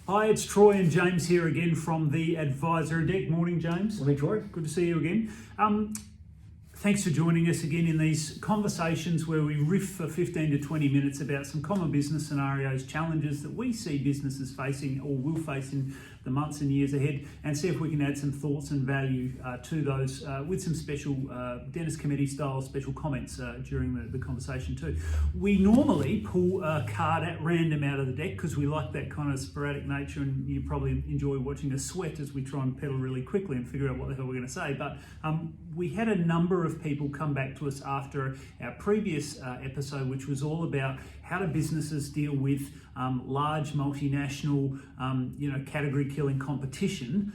Hi, it's Troy and James here again from the Advisor Deck. Morning, James. Morning, Troy. Good to see you again. Thanks for joining us again in these conversations where we riff for 15 to 20 minutes about some common business scenarios, challenges that we see businesses facing or will face in the months and years ahead, and see if we can add some thoughts and value to those with some special Dennis Committee style special comments during the conversation too. We normally pull a card at random out of the deck because we like that kind of sporadic nature, and you probably enjoy watching us sweat as we try and pedal really quickly and figure out what the hell we're going to say. But we had a number of people come back to us after our previous episode, which was all about how do businesses deal with large multinational, category-killing competition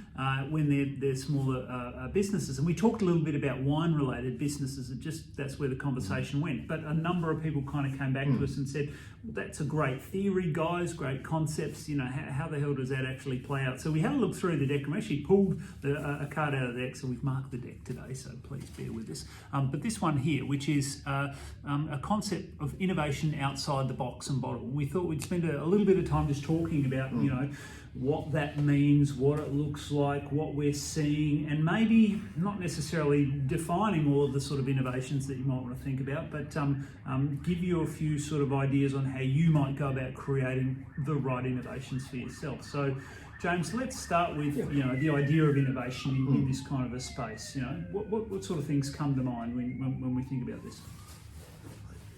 when they're smaller businesses. And we talked a little bit about wine-related businesses. That's where the conversation went. But a number of people kind of came back to us and said, well, "That's a great theory, guys. Great concepts. How the hell does that actually play out?" So we had a look through the deck and we actually pulled a card out of the deck. So we've marked the deck today. So please bear with us. But this one here, which is a concept of innovation outside the box and bottle. We thought we'd spend a little bit of time just talking about, what that means, what it looks like, what we're seeing, and maybe not necessarily defining all of the sort of innovations that you might want to think about, but give you a few sort of ideas on how you might go about creating the right innovations for yourself. So, James, let's start with the idea of innovation in this kind of a space. What sort of things come to mind when we think about this?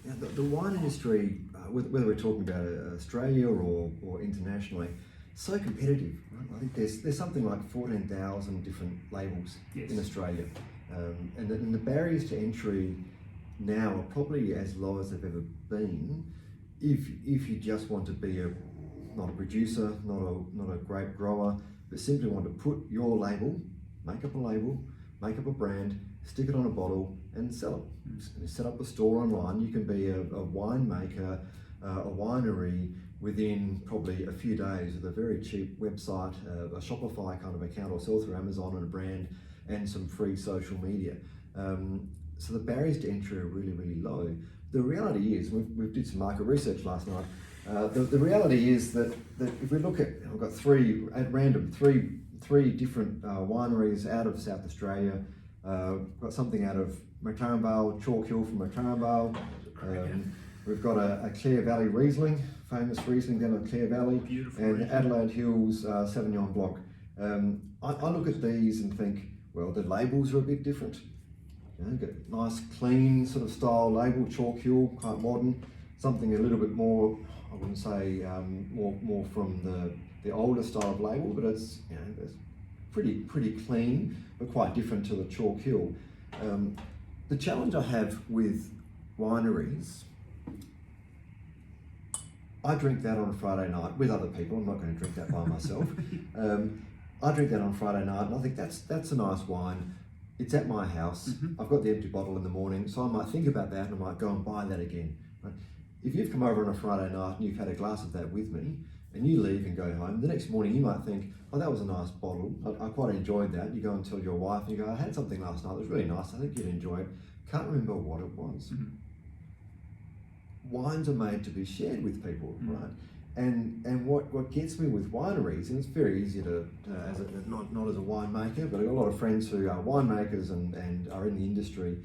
Yeah, the wine industry, whether we're talking about Australia or internationally, so competitive. Right? I think there's something like 14,000 different labels in Australia, and the barriers to entry now are probably as low as they've ever been. If you just want to be not a producer, not a grape grower, but simply want to put your label, make up a brand, stick it on a bottle and sell it. Set up a store online. You can be a winemaker, a winery within probably a few days with a very cheap website, a Shopify kind of account, or sell through Amazon and a brand and some free social media. So the barriers to entry are really, really low. The reality is, we did some market research last night. The reality is that if we look at, I've got three different wineries out of South Australia. Got something out of McLaren Vale, Chalk Hill from McLaren Vale. We've got a Clare Valley Riesling, famous Riesling down at Clare Valley. Beautiful and Riesling. Adelaide Hills Sauvignon Blanc. I look at these and think, well, the labels are a bit different. Got nice, clean sort of style label, Chalk Hill, quite modern. Something a little bit more, I wouldn't say more from the older style of label, but it's pretty clean, but quite different to the Chalk Hill. The challenge I have with wineries, I drink that on a Friday night with other people. I'm not going to drink that by myself. I drink that on Friday night, and I think that's a nice wine. It's at my house. I've got the empty bottle in the morning, so I might think about that and I might go and buy that again. Right? If you've come over on a Friday night and you've had a glass of that with me, and you leave and go home, the next morning you might think, oh, that was a nice bottle. I quite enjoyed that. You go and tell your wife and you go, I had something last night, it was really nice, I think you'd enjoy it. Can't remember what it was. Wines are made to be shared with people, right? And what gets me with wineries, and it's very easy to not as a winemaker, but I've got a lot of friends who are winemakers and are in the industry.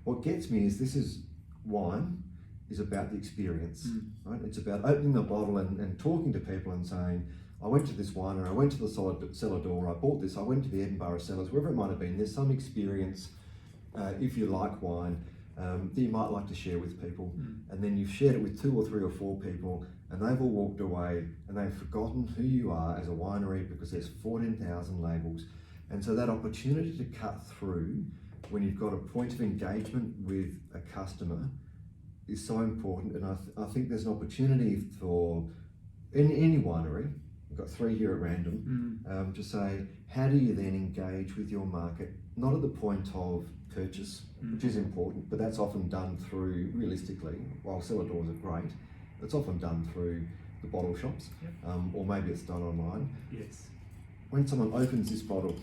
What gets me is wine is about the experience, right? It's about opening the bottle and talking to people and saying, I went to this winery, I went to the cellar door, I bought this, I went to the Edinburgh cellars, wherever it might have been. There's some experience, if you like wine, that you might like to share with people. And then you've shared it with 2 or 3 or 4 people, and they've all walked away and they've forgotten who you are as a winery because there's 14,000 labels. And so that opportunity to cut through when you've got a point of engagement with a customer is so important. And I think there's an opportunity for any winery, we've got 3 here at random, to say, how do you then engage with your market? Not at the point of purchase, which is important, but that's often done through, realistically, while cellar doors are great, it's often done through the bottle shops, or maybe it's done online. Yes. When someone opens this bottle,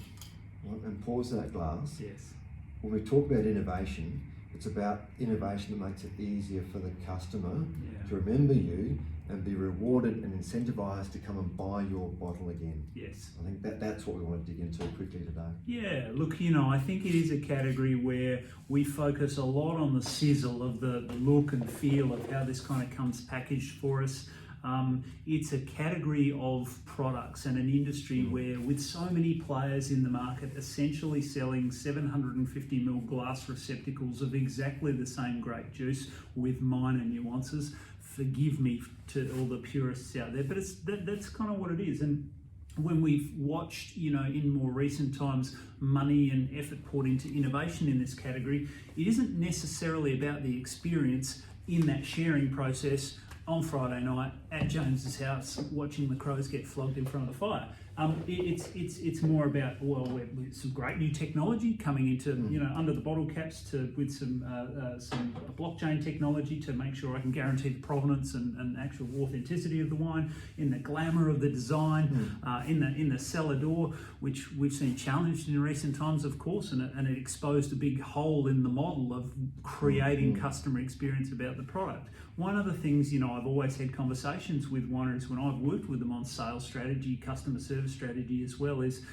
right, and pours that glass, Yes. when we talk about innovation, It's about innovation that makes it easier for the customer Yeah. to remember you and be rewarded and incentivized to come and buy your bottle again. Yes. I think that's what we want to dig into quickly today. Yeah, look, you know, I think it is a category where we focus a lot on the sizzle of the look and feel of how this kind of comes packaged for us. It's a category of products and an industry where, with so many players in the market essentially selling 750ml glass receptacles of exactly the same grape juice with minor nuances, forgive me to all the purists out there, but that's kind of what it is. And when we've watched, you know, in more recent times, money and effort poured into innovation in this category, it isn't necessarily about the experience in that sharing process on Friday night at James's house, watching the crows get flogged in front of the fire. It's more about, well, with some great new technology coming into, you know, under the bottle caps, with some blockchain technology to make sure I can guarantee the provenance and actual authenticity of the wine, in the glamour of the design, in the cellar door, which we've seen challenged in recent times, of course, and it exposed a big hole in the model of creating customer experience about the product. One of the things, you know, I've always had conversations with wineries when I've worked with them on sales strategy, customer service strategy as well, is,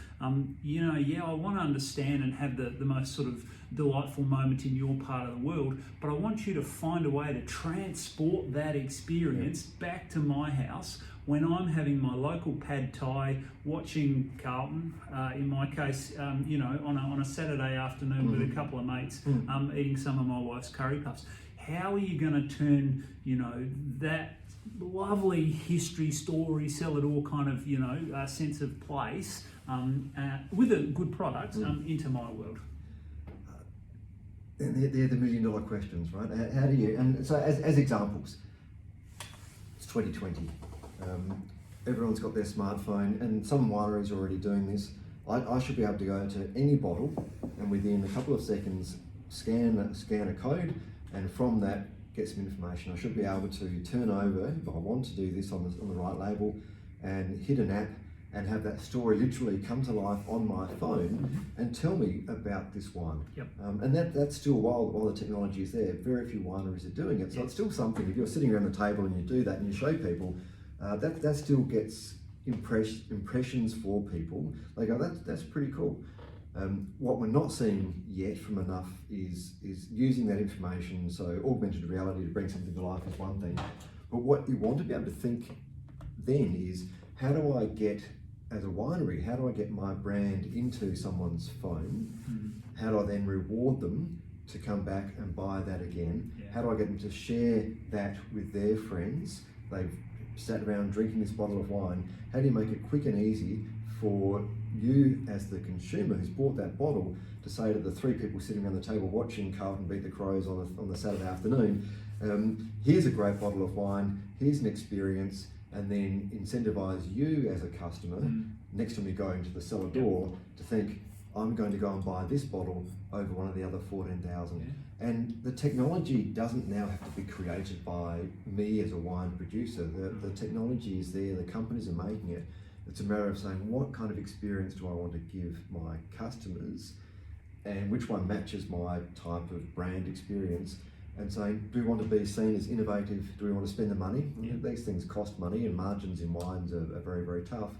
you know, yeah, I want to understand and have the most sort of delightful moment in your part of the world, but I want you to find a way to transport that experience back to my house when I'm having my local pad thai, watching Carlton, in my case, you know, on a Saturday afternoon with a couple of mates, eating some of my wife's curry puffs. How are you going to turn, you know, that lovely history, story, cellar door kind of, you know, sense of place with a good product into my world? They're the million-dollar questions, right? How do you? And so, as examples, it's 2020. Everyone's got their smartphone, and some wineries are already doing this. I should be able to go to any bottle, and within a couple of seconds, scan a code, and from that get some information. I should be able to turn over, if I want to do this on the right label, and hit an app and have that story literally come to life on my phone and tell me about this wine. Yep. And that's still, while the technology is there, very few wineries are doing it. So it's still something, if you're sitting around the table and you do that and you show people, that still gets impressions for people. They go, that's pretty cool. What we're not seeing yet from enough is using that information, so augmented reality to bring something to life is one thing, but what you want to be able to think then is, how do I get, as a winery, how do I get my brand into someone's phone? How do I then reward them to come back and buy that again? How do I get them to share that with their friends? They've sat around drinking this bottle of wine. How do you make it quick and easy for you as the consumer who's bought that bottle to say to the three people sitting around the table watching Carlton beat the Crows on the Saturday afternoon, here's a great bottle of wine, here's an experience, and then incentivize you as a customer next time you're going to the cellar door to think, I'm going to go and buy this bottle over one of the other 14,000. And the technology doesn't now have to be created by me as a wine producer. The technology is there, the companies are making it. It's a matter of saying, what kind of experience do I want to give my customers, and which one matches my type of brand experience, and saying, do we want to be seen as innovative? Do we want to spend the money? These things cost money, and margins in wines are very, very tough.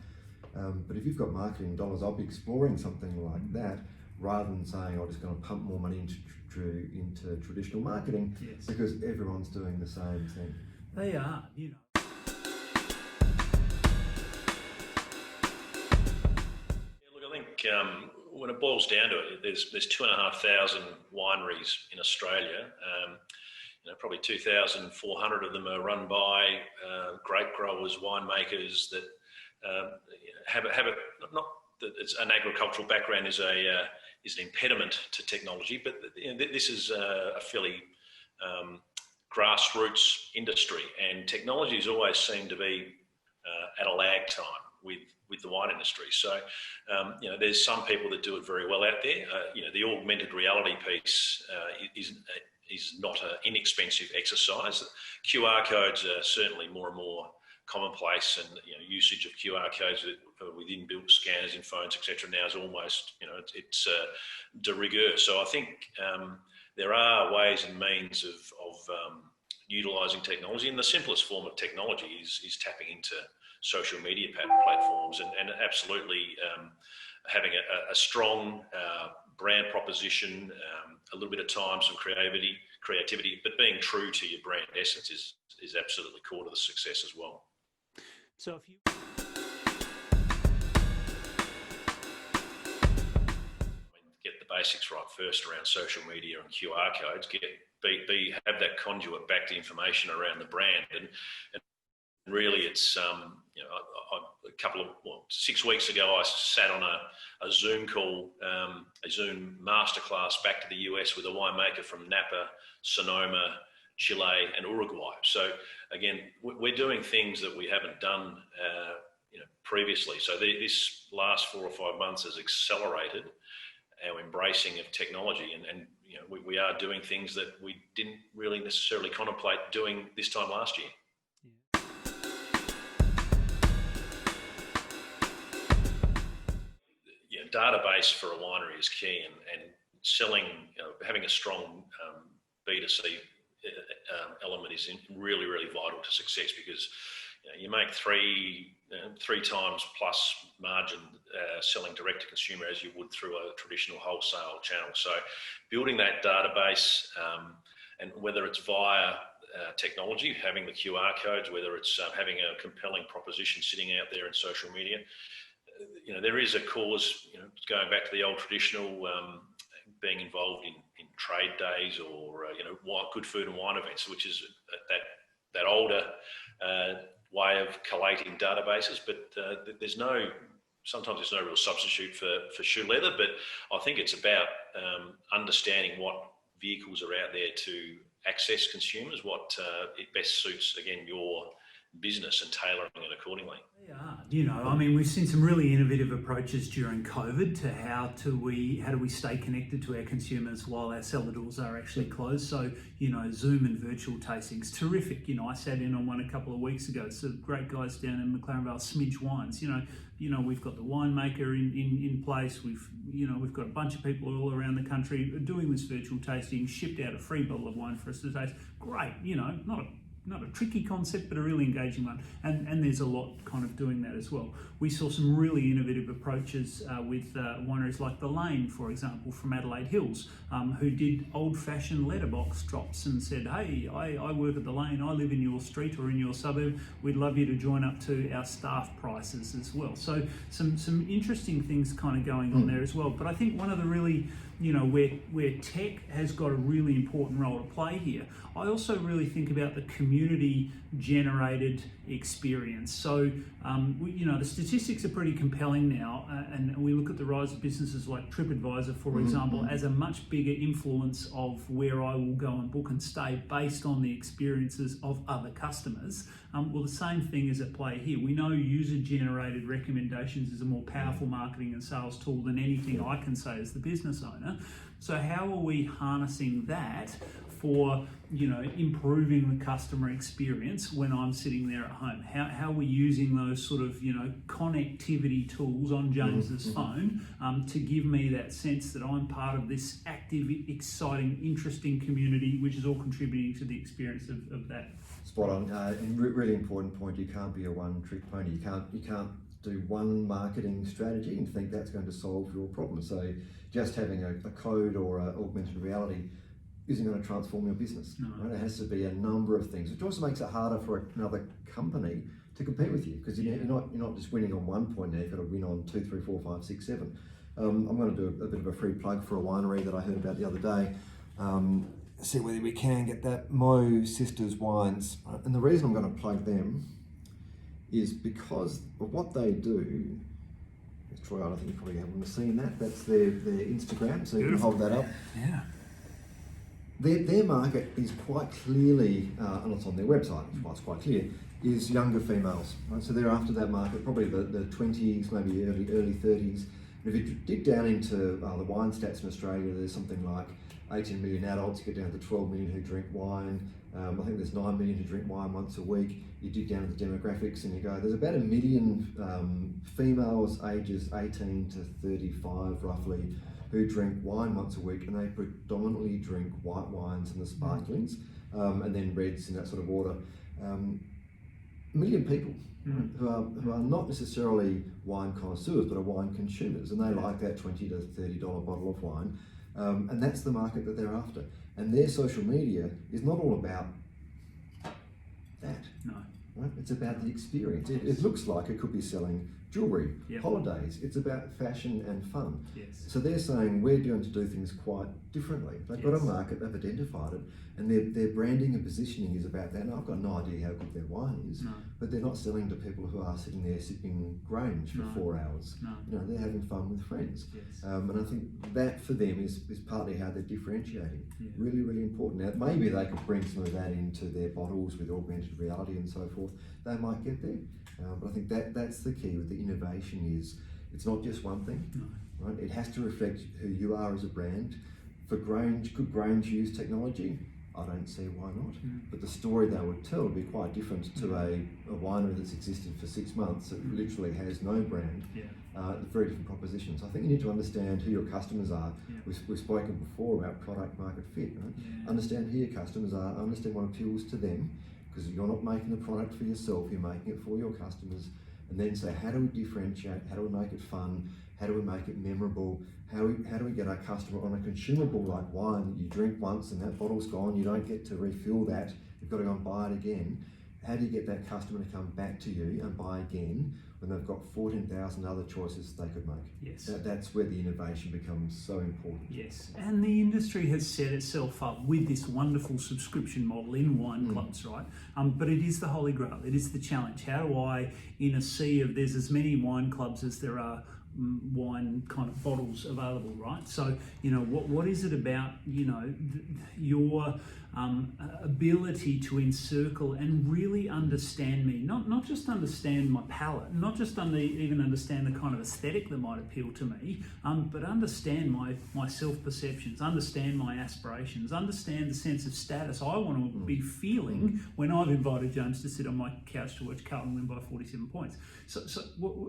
But if you've got marketing dollars, I'll be exploring something like that, rather than saying, I'm just going to pump more money into traditional marketing, because everyone's doing the same thing. They are, you know. When it boils down to it, there's 2,500 wineries in Australia. Probably 2,400 of them are run by grape growers, winemakers that have not that it's an agricultural background is an impediment to technology, but this is a fairly grassroots industry, and technology has always seemed to be at a lag time with the wine industry. So, there's some people that do it very well out there. The augmented reality piece is not an inexpensive exercise. QR codes are certainly more and more commonplace, and usage of QR codes with inbuilt scanners in phones, etc. now is almost, it's de rigueur. So I think there are ways and means of utilising technology, and the simplest form of technology is tapping into social media platforms and absolutely having a strong brand proposition, a little bit of time, some creativity, but being true to your brand essence is absolutely core to the success as well. So if you get the basics right first around social media and QR codes, have that conduit back to information around the brand, and really it's 6 weeks ago I sat on a Zoom call, a Zoom masterclass back to the US with a winemaker from Napa, Sonoma, Chile and Uruguay. So again, we're doing things that we haven't done previously. So this last 4 or 5 months has accelerated our embracing of technology, and we are doing things that we didn't really necessarily contemplate doing this time last year. Database for a winery is key, and selling, having a strong B2C element is really, really vital to success, because you make three times plus margin selling direct to consumer as you would through a traditional wholesale channel. So building that database, and whether it's via technology, having the QR codes, whether it's having a compelling proposition sitting out there in social media, there is a cause, going back to the old traditional, being involved in trade days or, good food and wine events, which is that older way of collating databases. But sometimes there's no real substitute for shoe leather. But I think it's about understanding what vehicles are out there to access consumers, what it best suits, again, your business, and tailoring it accordingly. Yeah, we've seen some really innovative approaches during COVID to how do we stay connected to our consumers while our cellar doors are actually closed. So, Zoom and virtual tastings, terrific. I sat in on one a couple of weeks ago. So great guys down in McLaren Vale, Smidge Wines. We've got the winemaker in place. We've got a bunch of people all around the country doing this virtual tasting, shipped out a free bottle of wine for us to taste. Great, not a tricky concept, but a really engaging one. And there's a lot kind of doing that as well. We saw some really innovative approaches with wineries like The Lane, for example, from Adelaide Hills, who did old-fashioned letterbox drops and said, hey, I work at The Lane, I live in your street or in your suburb, we'd love you to join up to our staff prices as well. So some interesting things kind of going on there as well. But I think one of the really, where tech has got a really important role to play here, I also really think about the community-generated experience. So, the statistics are pretty compelling now, and we look at the rise of businesses like TripAdvisor, for example, as a much bigger influence of where I will go and book and stay based on the experiences of other customers. Well, the same thing is at play here. We know user-generated recommendations is a more powerful marketing and sales tool than anything I can say as the business owner. So how are we harnessing that for improving the customer experience when I'm sitting there at home? How are we using those sort of connectivity tools on James's phone to give me that sense that I'm part of this active, exciting, interesting community, which is all contributing to the experience of that. Spot on, and really important point. You can't be a one-trick pony. You can't do one marketing strategy and think that's going to solve your problem. So just having a code or an augmented reality isn't going to transform your business. No. Right? It has to be a number of things, which also makes it harder for another company to compete with you, because you're not just winning on one point now. You've got to win on 2, 3, 4, 5, 6, 7. I'm going to do a bit of a free plug for a winery that I heard about the other day. See whether we can get that. Mo Sisters Wines, and the reason I'm going to plug them is because of what they do. Troy, I think you probably haven't seen that. That's their Instagram, so you can hold that up. Yeah. Their market is quite clearly, and it's on their website, it's quite clear, is younger females. Right? So they're after that market, probably the 20s, maybe early 30s. And if you dig down into the wine stats in Australia, there's something like 18 million adults, you get down to 12 million who drink wine. I think there's 9 million who drink wine once a week. You dig down to the demographics and you go, there's about 1 million females ages 18 to 35 roughly who drink wine once a week, and they predominantly drink white wines and the sparklings, and then reds in that sort of order. A million people who are not necessarily wine connoisseurs, but are wine consumers, and they like that $20 to $30 bottle of wine, and that's the market that they're after. And their social media is not all about that. No. Right? It's about the experience. It looks like it could be selling jewellery, holidays. It's about fashion and fun. Yes. So they're saying we're going to do things quite differently. They've got a market, they've identified it, and their branding and positioning is about that. And I've got no idea how good their wine is, but they're not selling to people who are sitting there sipping Grange for 4 hours. No. You know, they're having fun with friends. Yes. And I think that for them is partly how they're differentiating. Yeah. Really, really important. Now, maybe they could bring some of that into their bottles with augmented reality and so forth. They might get there. But I think that's the key with the innovation is it's not just one thing, right? It has to reflect who you are as a brand. For Grange, could Grange use technology? I don't see why not. But the story they would tell would be quite different to a winery that's existed for 6 months that literally has no brand. Very different propositions. I think you need to understand who your customers are. We've spoken before about product market fit. Right? Understand who your customers are, understand what appeals to them, because you're not making the product for yourself, you're making it for your customers, and then say, how do we differentiate, how do we make it fun, how do we make it memorable, how do we get our customer on a consumable like wine that you drink once and that bottle's gone, you don't get to refill that, you've got to go and buy it again. How do you get that customer to come back to you and buy again when they've got 14,000 other choices they could make? Yes. That's where the innovation becomes so important. Yes, and the industry has set itself up with this wonderful subscription model in wine clubs, right? But it is the holy grail. It is the challenge. How do I, in a sea of, there's as many wine clubs as there are wine kind of bottles available, right? So, you know, what is it about, you know, your ability to encircle and really understand me, not just understand my palate, not just even understand the kind of aesthetic that might appeal to me, but understand my self-perceptions, understand my aspirations, understand the sense of status I want to be feeling when I've invited James to sit on my couch to watch Carlton win by 47 points. So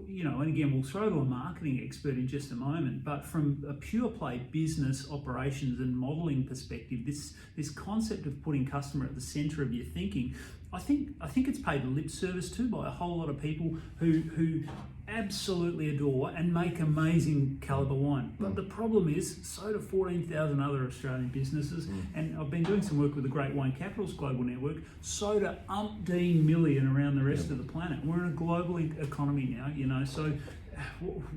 you know, and again, we'll throw to a marketing expert in just a moment, but from a pure play business operations and modelling perspective, this concept of putting customer at the centre of your thinking, I think it's paid lip service to by a whole lot of people who absolutely adore and make amazing calibre wine. But the problem is, so do 14,000 other Australian businesses, and I've been doing some work with the Great Wine Capitals Global Network, so do umpteen million around the rest of the planet. We're in a global economy now, you know, so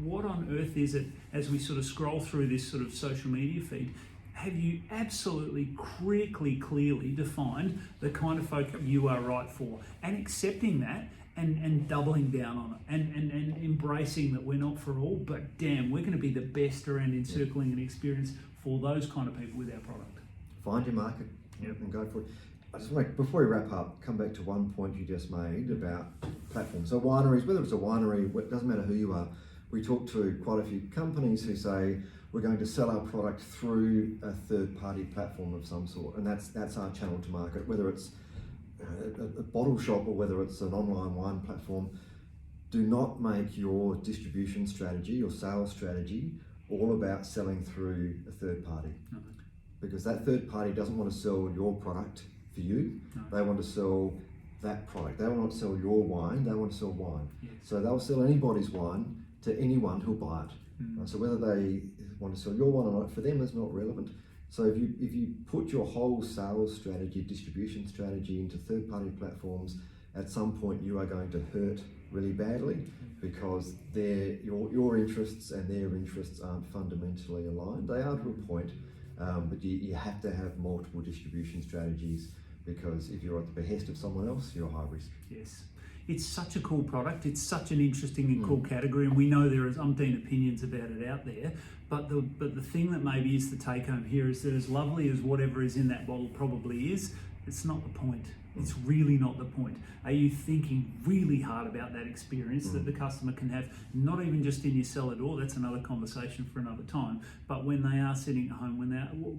what on earth is it, as we sort of scroll through this sort of social media feed, have you absolutely critically clearly defined the kind of folk you are right for, and accepting that and doubling down on it and embracing that we're not for all, but damn, we're going to be the best around encircling an experience for those kind of people with our product. Find your market and go for it. I just want to, before we wrap up, come back to one point you just made about platforms. So wineries, whether it's a winery, it doesn't matter who you are. We talk to quite a few companies who say, we're going to sell our product through a third-party platform of some sort, and that's our channel to market, whether it's a bottle shop or whether it's an online wine platform. Do not make your distribution strategy, your sales strategy, all about selling through a third party. Because that third party doesn't want to sell your product for you. They want to sell that product. They want to sell your wine, they want to sell wine. So they'll sell anybody's wine to anyone who'll buy it. So whether they want to sell your wine or not, for them is not relevant. So if you put your whole sales strategy, distribution strategy into third-party platforms, at some point you are going to hurt really badly, because your interests and their interests aren't fundamentally aligned. They are to a point, but you have to have multiple distribution strategies, because if you're at the behest of someone else, you're high risk. Yes. It's such a cool product. It's such an interesting and cool category, and we know there is umpteen opinions about it out there. But the thing that maybe is the take home here is that as lovely as whatever is in that bottle probably is, It's not the point. It's really not the point. Are you thinking really hard about that experience that the customer can have, not even just in your cellar door, that's another conversation for another time, but when they are sitting at home,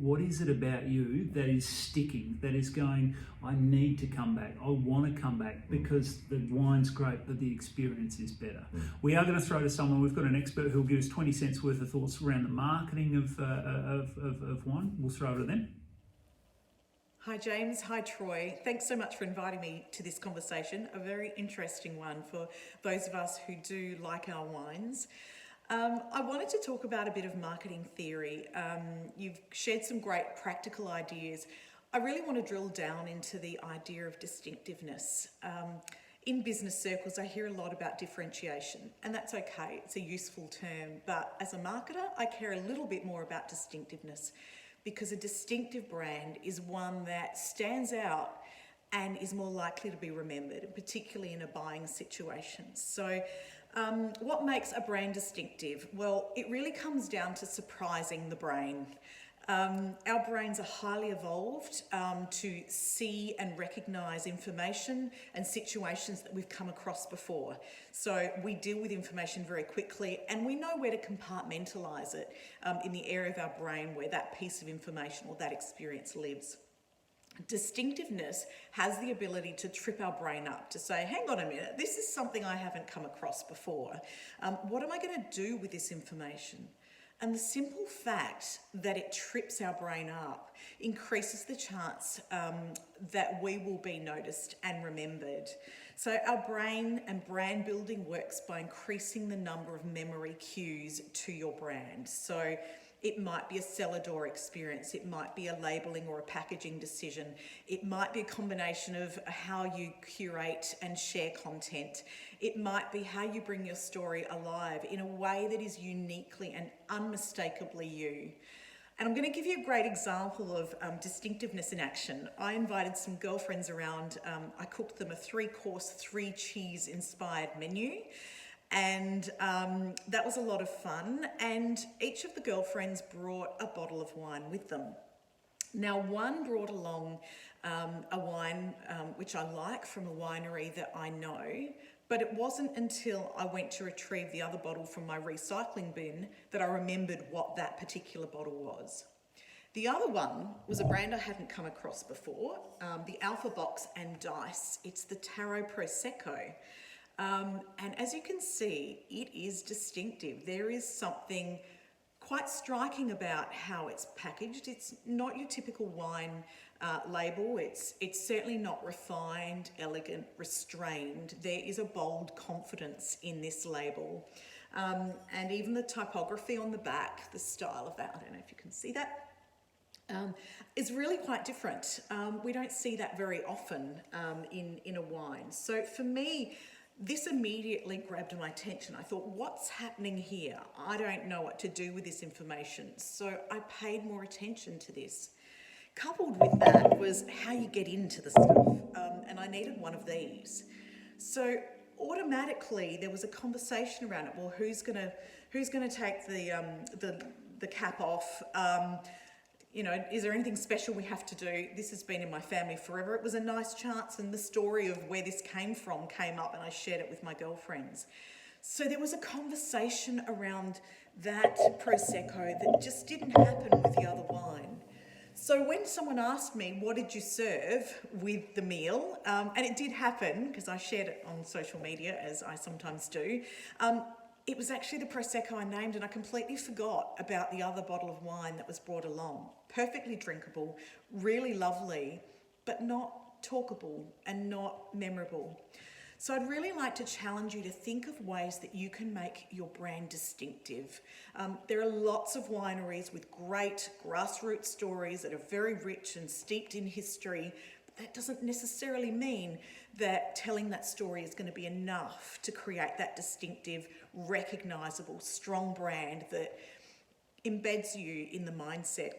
what is it about you that is sticking, that is going, I need to come back, I want to come back because the wine's great, but the experience is better. We are going to throw to someone, we've got an expert who'll give us 20 cents worth of thoughts around the marketing of wine. We'll throw to them. Hi James, hi Troy. Thanks so much for inviting me to this conversation, a very interesting one for those of us who do like our wines. I wanted to talk about a bit of marketing theory. You've shared some great practical ideas. I really want to drill down into the idea of distinctiveness. In business circles, I hear a lot about differentiation, and that's okay, it's a useful term, but as a marketer, I care a little bit more about distinctiveness, because a distinctive brand is one that stands out and is more likely to be remembered, particularly in a buying situation. So what makes a brand distinctive? Well, it really comes down to surprising the brain. Our brains are highly evolved to see and recognise information and situations that we've come across before. So we deal with information very quickly and we know where to compartmentalise it in the area of our brain where that piece of information or that experience lives. Distinctiveness has the ability to trip our brain up, to say, hang on a minute, this is something I haven't come across before. What am I going to do with this information? And the simple fact that it trips our brain up increases the chance that we will be noticed and remembered. So our brain and brand building works by increasing the number of memory cues to your brand. So it might be a cellar door experience, it might be a labelling or a packaging decision, it might be a combination of how you curate and share content, it might be how you bring your story alive in a way that is uniquely and unmistakably you. And I'm going to give you a great example of distinctiveness in action. I invited some girlfriends around, I cooked them a 3-course, 3-cheese inspired menu. And that was a lot of fun, and each of the girlfriends brought a bottle of wine with them. Now, one brought along a wine which I like from a winery that I know, but it wasn't until I went to retrieve the other bottle from my recycling bin that I remembered what that particular bottle was. The other one was a brand I hadn't come across before, the Alpha Box and Dice. It's the Taro Prosecco. And as you can see, it is distinctive. There is something quite striking about how it's packaged. It's not your typical wine label. It's certainly not refined, elegant, restrained. There is a bold confidence in this label. And even the typography on the back, the style of that, I don't know if you can see that, is really quite different. We don't see that very often in a wine. So for me, this immediately grabbed my attention. I thought, what's happening here? I don't know what to do with this information. So I paid more attention to this. Coupled with that was how you get into the stuff. And I needed one of these. So automatically there was a conversation around it. Well, who's gonna take the cap off? You know, is there anything special we have to do? This has been in my family forever. It was a nice chance, and the story of where this came from came up, and I shared it with my girlfriends. So there was a conversation around that Prosecco that just didn't happen with the other wine. So when someone asked me, what did you serve with the meal? And it did happen, because I shared it on social media, as I sometimes do. It was actually the Prosecco I named, and I completely forgot about the other bottle of wine that was brought along. Perfectly drinkable, really lovely, but not talkable and not memorable. So I'd really like to challenge you to think of ways that you can make your brand distinctive. There are lots of wineries with great grassroots stories that are very rich and steeped in history. That doesn't necessarily mean that telling that story is going to be enough to create that distinctive, recognisable, strong brand that embeds you in the mindset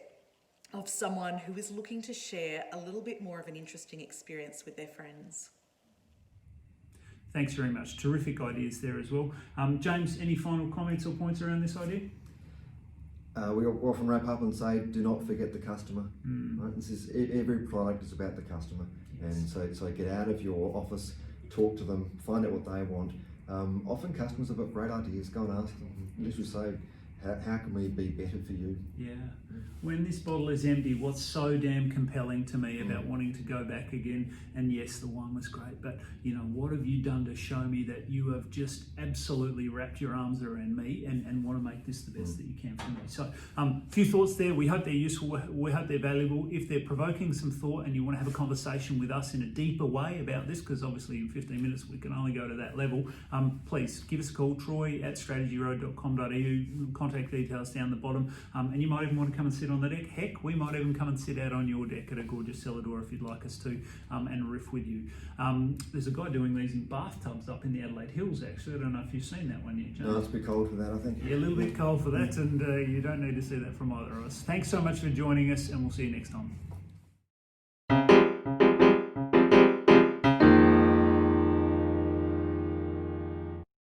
of someone who is looking to share a little bit more of an interesting experience with their friends. Thanks very much. Terrific ideas there as well. James, any final comments or points around this idea? we often wrap up and say, do not forget the customer. Right? This is, every product is about the customer. And so get out of your office, talk to them, find out what they want. Often customers have got great ideas. Go and ask them. Literally say, how can we be better for you? Yeah. When this bottle is empty, what's so damn compelling to me about wanting to go back again, and yes, the wine was great, but what have you done to show me that you have just absolutely wrapped your arms around me and want to make this the best that you can for me? So a few thoughts there. We hope they're useful. We hope they're valuable. If they're provoking some thought and you want to have a conversation with us in a deeper way about this, because obviously in 15 minutes we can only go to that level, please give us a call, troy@strategyroad.com.au, contact details down the bottom, and you might even want to come and sit on the deck. Heck, we might even come and sit out on your deck at a gorgeous cellar door if you'd like us to, and riff with you. There's a guy doing these in bathtubs up in the Adelaide Hills, actually. I don't know if you've seen that one yet, James. No, it's a bit cold for that, I think. Yeah, a little bit cold for that, and you don't need to see that from either of us. Thanks so much for joining us, and we'll see you next time.